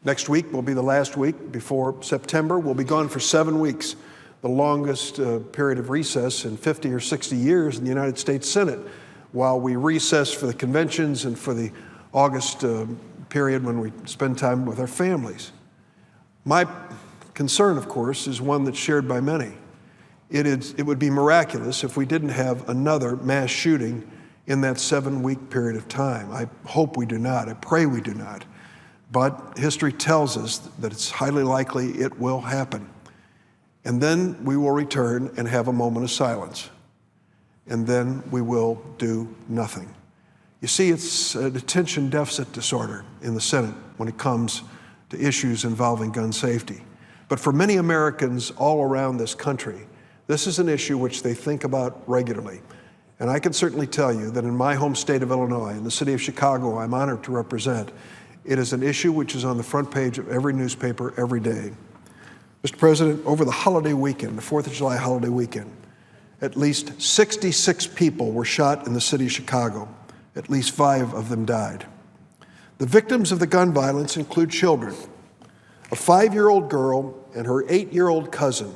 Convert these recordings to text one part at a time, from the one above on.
Next week will be the last week before September. We'll be gone for 7 weeks, the longest period of recess in 50 or 60 years in the United States Senate, while we recess for the conventions and for the August period when we spend time with our families. My concern, of course, is one that's shared by many. It would be miraculous if we didn't have another mass shooting in that 7-week period of time. I hope we do not. I pray we do not. But history tells us that it's highly likely it will happen. And then we will return and have a moment of silence. And then we will do nothing. You see, it's an attention deficit disorder in the Senate when it comes to issues involving gun safety. But for many Americans all around this country, this is an issue which they think about regularly. And I can certainly tell you that in my home state of Illinois, in the city of Chicago, I'm honored to represent, it is an issue which is on the front page of every newspaper every day. Mr. President, over the holiday weekend, the 4th of July holiday weekend, at least 66 people were shot in the city of Chicago. At least 5 of them died. The victims of the gun violence include children. A 5-year-old girl and her 8-year-old cousin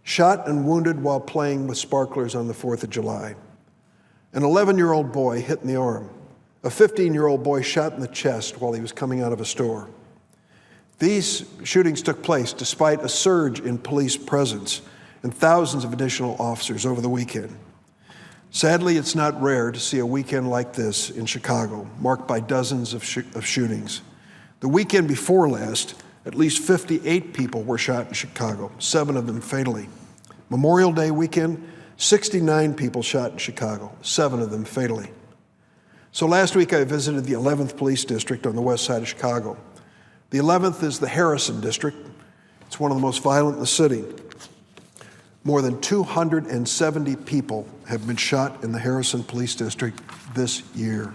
shot and wounded while playing with sparklers on the 4th of July. An 11-year-old boy hit in the arm. A 15-year-old boy shot in the chest while he was coming out of a store. These shootings took place despite a surge in police presence and thousands of additional officers over the weekend. Sadly, it's not rare to see a weekend like this in Chicago, marked by dozens of shootings. The weekend before last, at least 58 people were shot in Chicago, 7 of them fatally. Memorial Day weekend, 69 people shot in Chicago, 7 of them fatally. So last week I visited the 11th Police District on the west side of Chicago. The 11th is the Harrison District. It's one of the most violent in the city. More than 270 people have been shot in the Harrison Police District this year.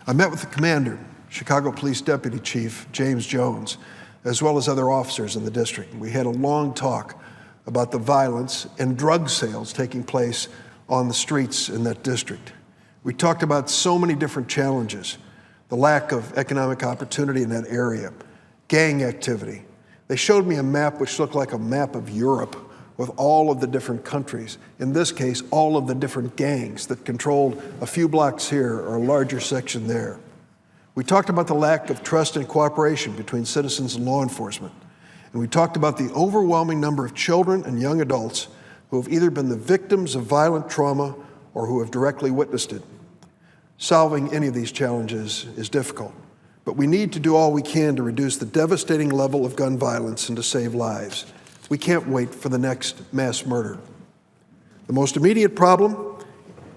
I met with the commander, Chicago Police Deputy Chief James Jones, as well as other officers in the district. We had a long talk about the violence and drug sales taking place on the streets in that district. We talked about so many different challenges, the lack of economic opportunity in that area, gang activity. They showed me a map which looked like a map of Europe with all of the different countries. In this case, all of the different gangs that controlled a few blocks here or a larger section there. We talked about the lack of trust and cooperation between citizens and law enforcement. And we talked about the overwhelming number of children and young adults who have either been the victims of violent trauma or who have directly witnessed it. Solving any of these challenges is difficult, but we need to do all we can to reduce the devastating level of gun violence and to save lives. We can't wait for the next mass murder. The most immediate problem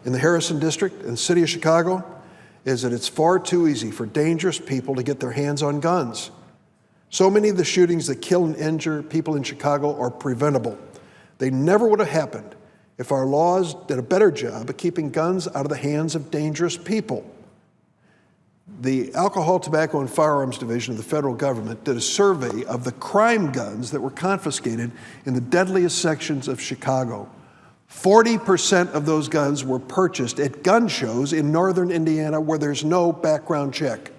in the Harrison District and the city of Chicago is that it's far too easy for dangerous people to get their hands on guns. So many of the shootings that kill and injure people in Chicago are preventable. They never would have happened if our laws did a better job of keeping guns out of the hands of dangerous people. The Alcohol, Tobacco, and Firearms Division of the federal government did a survey of the crime guns that were confiscated in the deadliest sections of Chicago. 40% of those guns were purchased at gun shows in northern Indiana where there's no background check.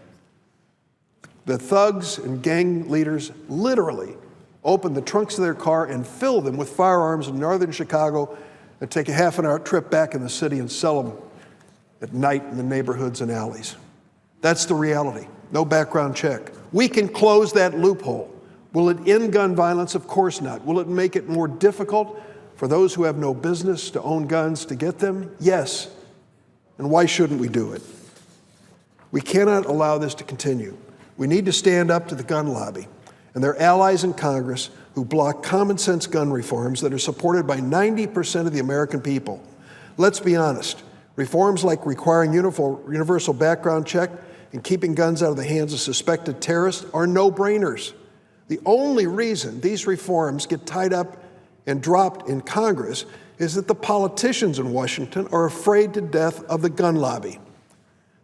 The thugs and gang leaders literally open the trunks of their car and fill them with firearms in northern Chicago and take a half-an-hour trip back in the city and sell them at night in the neighborhoods and alleys. That's the reality. No background check. We can close that loophole. Will it end gun violence? Of course not. Will it make it more difficult for those who have no business to own guns to get them? Yes. And why shouldn't we do it? We cannot allow this to continue. We need to stand up to the gun lobby and their allies in Congress who block common sense gun reforms that are supported by 90% of the American people. Let's be honest. Reforms like requiring universal background check and keeping guns out of the hands of suspected terrorists are no-brainers. The only reason these reforms get tied up and dropped in Congress is that the politicians in Washington are afraid to death of the gun lobby.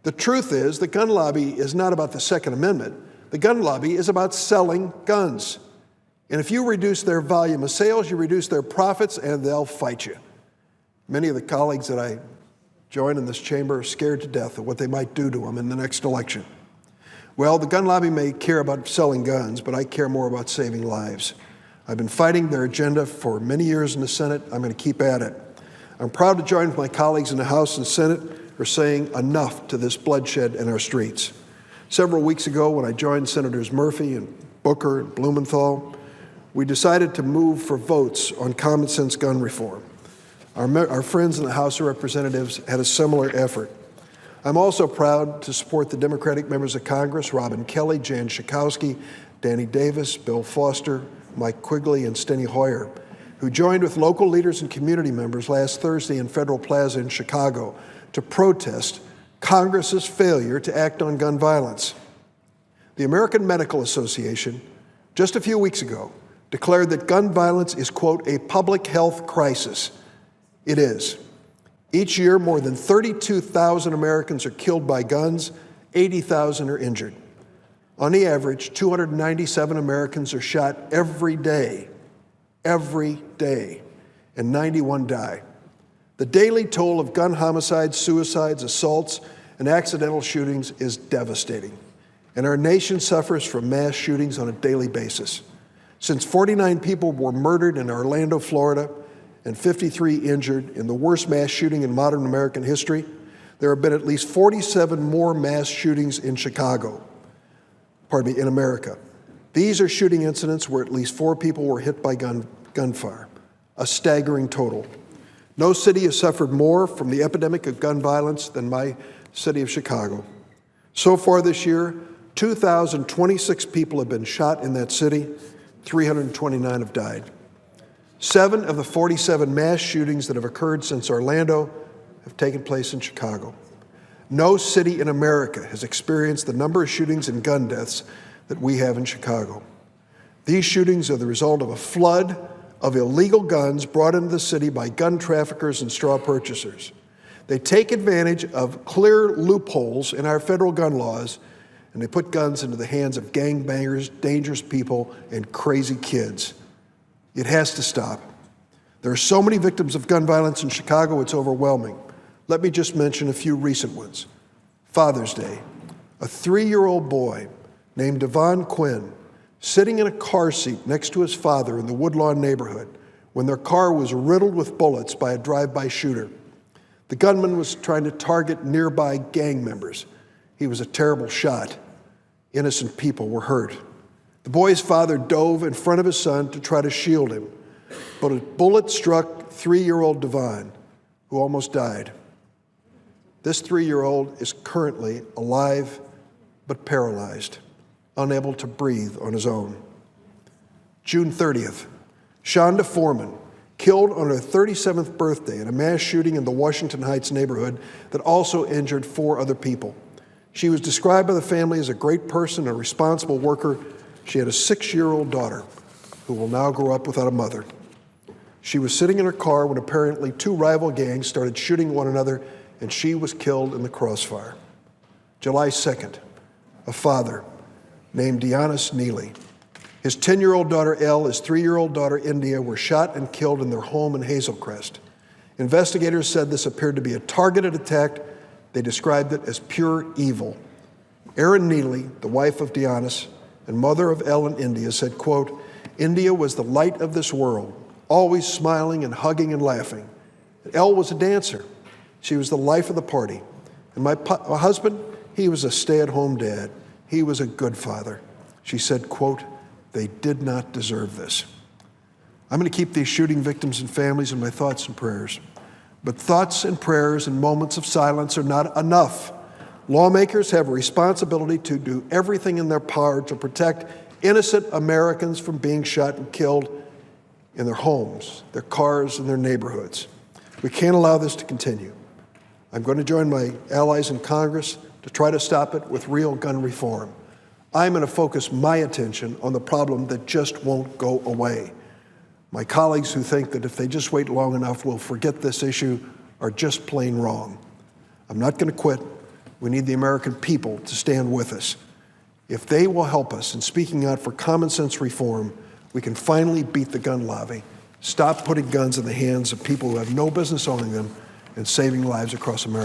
The truth is, the gun lobby is not about the Second Amendment. The gun lobby is about selling guns. And if you reduce their volume of sales, you reduce their profits, and they'll fight you. Many of the colleagues that I join in this chamber are scared to death of what they might do to them in the next election. Well, the gun lobby may care about selling guns, but I care more about saving lives. I've been fighting their agenda for many years in the Senate. I'm going to keep at it. I'm proud to join with my colleagues in the House and Senate for saying enough to this bloodshed in our streets. Several weeks ago, when I joined Senators Murphy and Booker and Blumenthal, we decided to move for votes on common sense gun reform. Our friends in the House of Representatives had a similar effort. I'm also proud to support the Democratic members of Congress, Robin Kelly, Jan Schakowsky, Danny Davis, Bill Foster, Mike Quigley, and Steny Hoyer, who joined with local leaders and community members last Thursday in Federal Plaza in Chicago to protest Congress's failure to act on gun violence. The American Medical Association, just a few weeks ago, declared that gun violence is, quote, a public health crisis. It is. Each year, more than 32,000 Americans are killed by guns, 80,000 are injured. On the average, 297 Americans are shot every day, and 91 die. The daily toll of gun homicides, suicides, assaults, and accidental shootings is devastating, and our nation suffers from mass shootings on a daily basis. Since 49 people were murdered in Orlando, Florida, and 53 injured in the worst mass shooting in modern American history, there have been at least 47 more mass shootings in in America. These are shooting incidents where at least 4 people were hit by gunfire, a staggering total. No city has suffered more from the epidemic of gun violence than my city of Chicago. So far this year, 2,026 people have been shot in that city, 329 have died. 7 of the 47 mass shootings that have occurred since Orlando have taken place in Chicago. No city in America has experienced the number of shootings and gun deaths that we have in Chicago. These shootings are the result of a flood of illegal guns brought into the city by gun traffickers and straw purchasers. They take advantage of clear loopholes in our federal gun laws, and they put guns into the hands of gangbangers, dangerous people, and crazy kids. It has to stop. There are so many victims of gun violence in Chicago, it's overwhelming. Let me just mention a few recent ones. Father's Day, a 3-year-old boy named Devon Quinn sitting in a car seat next to his father in the Woodlawn neighborhood when their car was riddled with bullets by a drive-by shooter. The gunman was trying to target nearby gang members. He was a terrible shot. Innocent people were hurt. The boy's father dove in front of his son to try to shield him, but a bullet struck 3-year-old Devon, who almost died. This 3-year-old is currently alive but paralyzed, unable to breathe on his own. June 30th, Shonda Foreman, killed on her 37th birthday in a mass shooting in the Washington Heights neighborhood that also injured 4 other people. She was described by the family as a great person, a responsible worker. She had a 6-year-old daughter who will now grow up without a mother. She was sitting in her car when apparently 2 rival gangs started shooting one another, and she was killed in the crossfire. July 2nd, a father named Deonis Neely. His 10-year-old daughter, Elle, his 3-year-old daughter, India, were shot and killed in their home in Hazelcrest. Investigators said this appeared to be a targeted attack. They described it as pure evil. Erin Neely, the wife of Deonis and mother of Elle and India, said, quote, India was the light of this world, always smiling and hugging and laughing. Elle was a dancer. She was the life of the party. And my husband, he was a stay-at-home dad. He was a good father. She said, quote, they did not deserve this. I'm going to keep these shooting victims and families in my thoughts and prayers. But thoughts and prayers and moments of silence are not enough. Lawmakers have a responsibility to do everything in their power to protect innocent Americans from being shot and killed in their homes, their cars, and their neighborhoods. We can't allow this to continue. I'm going to join my allies in Congress to try to stop it with real gun reform. I'm going to focus my attention on the problem that just won't go away. My colleagues who think that if they just wait long enough, we'll forget this issue are just plain wrong. I'm not going to quit. We need the American people to stand with us. If they will help us in speaking out for common sense reform, we can finally beat the gun lobby, stop putting guns in the hands of people who have no business owning them, and saving lives across America.